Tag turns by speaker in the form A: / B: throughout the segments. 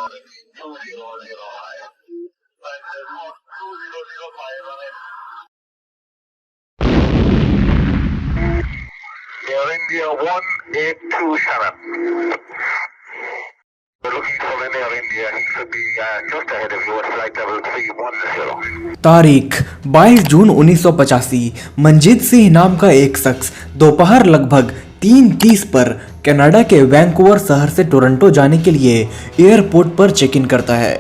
A: Air India 1827. We're looking for an Air India. He should be just ahead of you at flight level 310.
B: तारीख 22 जून 1985। मनजीत सिंह नाम का एक शख्स दोपहर लगभग 3:30 पर कनाडा के वैंकूवर शहर से टोरंटो जाने के लिए एयरपोर्ट पर चेक इन करता है।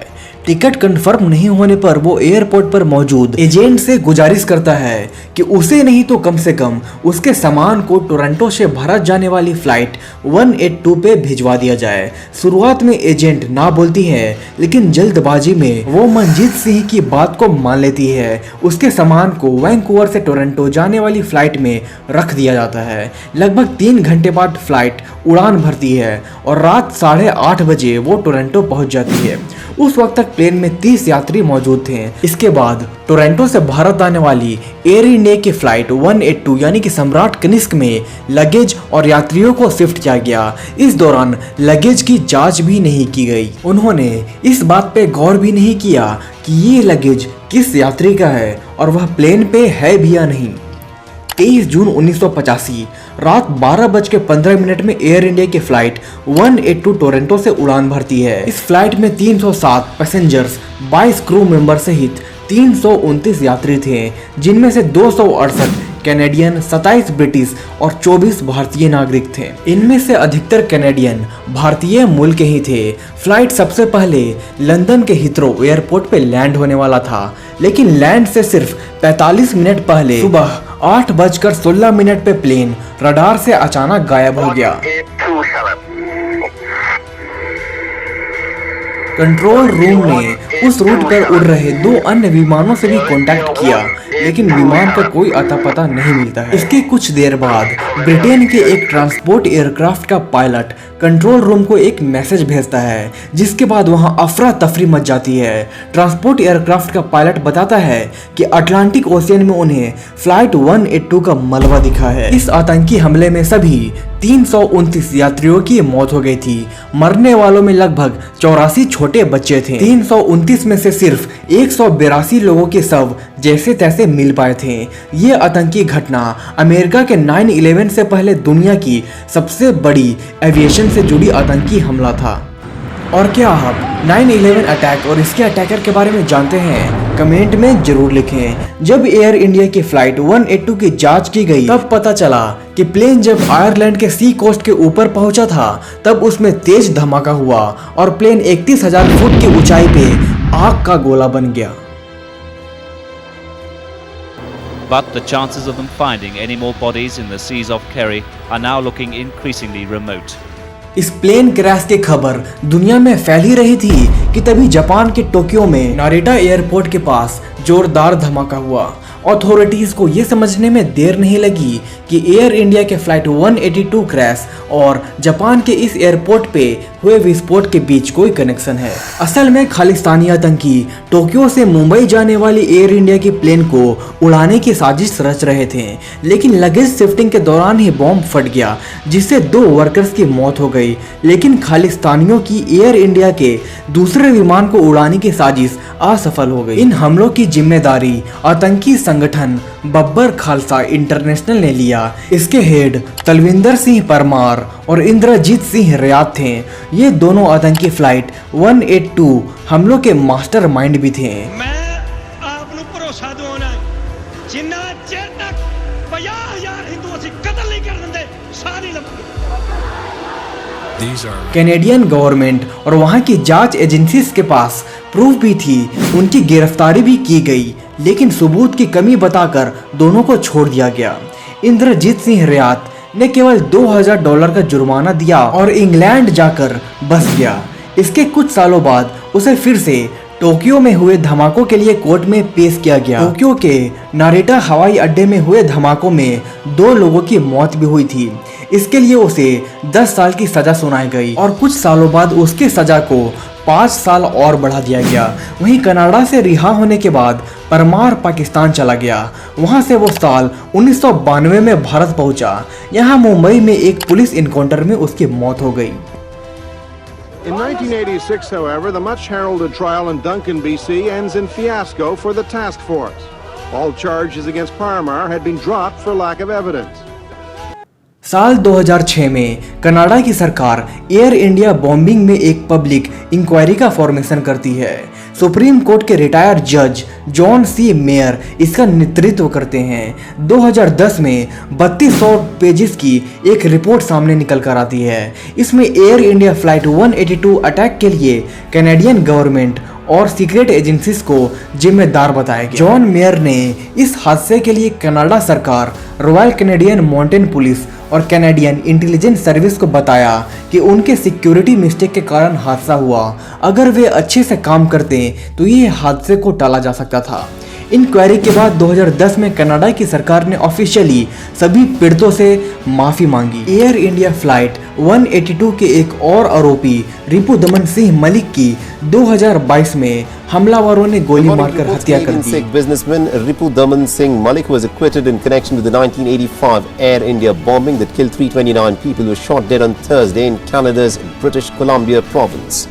B: टिकट कंफर्म नहीं होने पर वो एयरपोर्ट पर मौजूद एजेंट से गुजारिश करता है कि उसे नहीं तो कम से कम उसके सामान को टोरंटो से भारत जाने वाली फ्लाइट 182 पे भिजवा दिया जाए। शुरुआत में एजेंट ना बोलती है, लेकिन जल्दबाजी में वो मनजीत सिंह की बात को मान लेती है। उसके सामान को वैंकूवर से टोरंटो जाने वाली फ्लाइट में रख दिया जाता है। लगभग 3 घंटे बाद फ्लाइट उड़ान भरती है और रात 8:30 बजे वो टोरंटो पहुंच जाती है। उस वक्त तक प्लेन में 30 यात्री मौजूद थे। इसके बाद टोरंटो से भारत आने वाली एयर इंडिया की फ्लाइट 182 यानी कि सम्राट कनिष्क में लगेज और यात्रियों को शिफ्ट किया गया। इस दौरान लगेज की जांच भी नहीं की गई। उन्होंने इस बात पे गौर भी नहीं किया कि ये लगेज किस यात्री का है और वह प्लेन पे है भी या नहीं। 23 जून 1985 रात 12:15 में एयर इंडिया की फ्लाइट 182 टोरंटो से उड़ान भरती है। इस फ्लाइट में 307 पैसेंजर्स, 22 क्रू मेंबर सहित 329 यात्री थे, जिनमें से 268 कैनेडियन, 27 ब्रिटिश और 24 भारतीय नागरिक थे। इनमें से अधिकतर कैनेडियन भारतीय मूल के ही थे। फ्लाइट सबसे पहले लंदन के हिथ्रो एयरपोर्ट पे लैंड होने वाला था, लेकिन लैंड से सिर्फ 45 मिनट पहले सुबह 8:16 पे प्लेन रडार से अचानक गायब हो गया। कंट्रोल रूम ने उस रूट पर उड़ रहे 2 अन्य विमानों से भी कांटेक्ट किया, लेकिन विमान का कोई अता पता नहीं मिलता है। इसके कुछ देर बाद ब्रिटेन के एक ट्रांसपोर्ट एयरक्राफ्ट का पायलट कंट्रोल रूम को एक मैसेज भेजता है, जिसके बाद वहां अफरा तफरी मच जाती है। ट्रांसपोर्ट एयरक्राफ्ट का पायलट बताता है कि अटलांटिक ओशियन में उन्हें फ्लाइट 182 का मलबा दिखा है। इस आतंकी हमले में सभी 329 यात्रियों की मौत हो गई थी। मरने वालों में लगभग 84 छोटे बच्चे थे। 329 में से सिर्फ 182 लोगों के शव जैसे तैसे मिल पाए थे। ये आतंकी घटना अमेरिका के 9/11 से पहले दुनिया की सबसे बड़ी एविएशन से जुड़ी आतंकी हमला था। और क्या आप 9/11 अटैक और इसके अटैकर के बारे में जानते हैं? कमेंट में जरूर लिखें। जब एयर इंडिया की फ्लाइट 182 की जांच की गई, तब पता चला कि प्लेन जब आयरलैंड के सी कोस्ट के ऊपर पहुंचा था, तब उसमें तेज धमाका हुआ और प्लेन 31,000 फुट की ऊंचाई पे आग का गोला बन गया।
C: But the chances of them finding any more bodies in the seas off Kerry are now looking increasingly remote.
B: इस प्लेन क्रैश की खबर दुनिया में फैल ही रही थी कि तभी जापान के टोक्यो में नारिटा एयरपोर्ट के पास जोरदार धमाका हुआ। अथॉरिटीज को यह समझने में देर नहीं लगी कि एयर इंडिया के फ्लाइट 182 क्रैश और जापान के इस एयरपोर्ट पे हुए विस्फोट के बीच कोई कनेक्शन है। असल में खालिस्तानी आतंकी टोक्यो से मुंबई जाने वाली एयर इंडिया की प्लेन को उड़ाने की साजिश रच रहे थे, लेकिन लगेज शिफ्टिंग के दौरान ही बॉम्ब फट गया, जिससे 2 वर्कर्स की मौत हो गई। लेकिन खालिस्तानियों की एयर इंडिया के दूसरे विमान को उड़ाने की साजिश असफल हो गई। इन हमलों की जिम्मेदारी आतंकी संगठन बब्बर खालसा इंटरनेशनल ने लिया। इसके हेड तलविंदर सिंह परमार और इंद्रजीत सिंह रियाद थे। ये दोनों आतंकी फ्लाइट 182 हमलों के मास्टरमाइंड भी थे।
D: मैं आपको भरोसा दूंगा, जिन्ना चेर तक 50,000 हिंदू असि कत्ल नहीं कर देंगे, सारी लंबी।
B: कैनेडियन गवर्नमेंट और वहां की जांच एजेंसीज के पास प्रूफ भी थी, उनकी गिरफ्तारी भी की गई, लेकिन सबूत की कमी बताकर दोनों को छोड़ दिया गया। इंद्रजीत सिंह रियाद ने केवल $2,000 का जुर्माना दिया और इंग्लैंड जाकर बस गया। इसके कुछ सालों बाद उसे फिर से टोक्यो में हुए धमाकों के लिए कोर्ट में पेश किया गया। टोक्यो के नारिटा हवाई अड्डे में हुए धमाकों में 2 लोगों की मौत भी हुई थी। इसके लिए उसे 10 साल की सजा सुनाई गई और कुछ सालों बाद उसकी सजा को 5 साल और बढ़ा दिया गया। वहीं कनाडा से रिहा होने के बाद परमार पाकिस्तान चला गया। वहां से वो साल 1992 में भारत पहुंचा। यहाँ मुंबई में एक पुलिस इनकाउंटर में उसकी मौत हो गई।
E: In 1986, however, the much-heralded trial in Duncan, BC ends in fiasco for the task force. All charges against Parmar had been dropped for lack of evidence.
B: साल 2006 में कनाडा की सरकार एयर इंडिया बॉम्बिंग में एक पब्लिक इंक्वायरी का formation करती है। Supreme court के रिटायर्ड जज जॉन सी मेयर इसका नेतृत्व करते हैं। 2010 में 3200 पेजेस की एक रिपोर्ट सामने निकल कर आती है। इसमें एयर इंडिया फ्लाइट 182 अटैक के लिए कैनेडियन गवर्नमेंट और सीक्रेट एजेंसीज को जिम्मेदार बताया गया। जॉन मेयर ने इस हादसे के लिए कनाडा सरकार, रॉयल कैनेडियन माउंटेन पुलिस और कैनेडियन इंटेलिजेंस सर्विस को बताया कि उनके सिक्योरिटी मिस्टेक के कारण हादसा हुआ। अगर वे अच्छे से काम करते तो ये हादसे को टाला जा सकता था। इंक्वायरी के बाद 2010 में कनाडा की सरकार ने ऑफिशियली सभी पीड़ितों से माफी मांगी। एयर इंडिया फ्लाइट 182 के एक और आरोपी रिपु दमन सिंह मलिक की 2022 में हमलावरों ने गोली मारकर हत्या कर दी।
F: Businessman Ripu Daman Singh Malik was acquitted in connection with the 1985 Air India bombing that killed 329 people who were shot dead on Thursday in Canada's British Columbia province.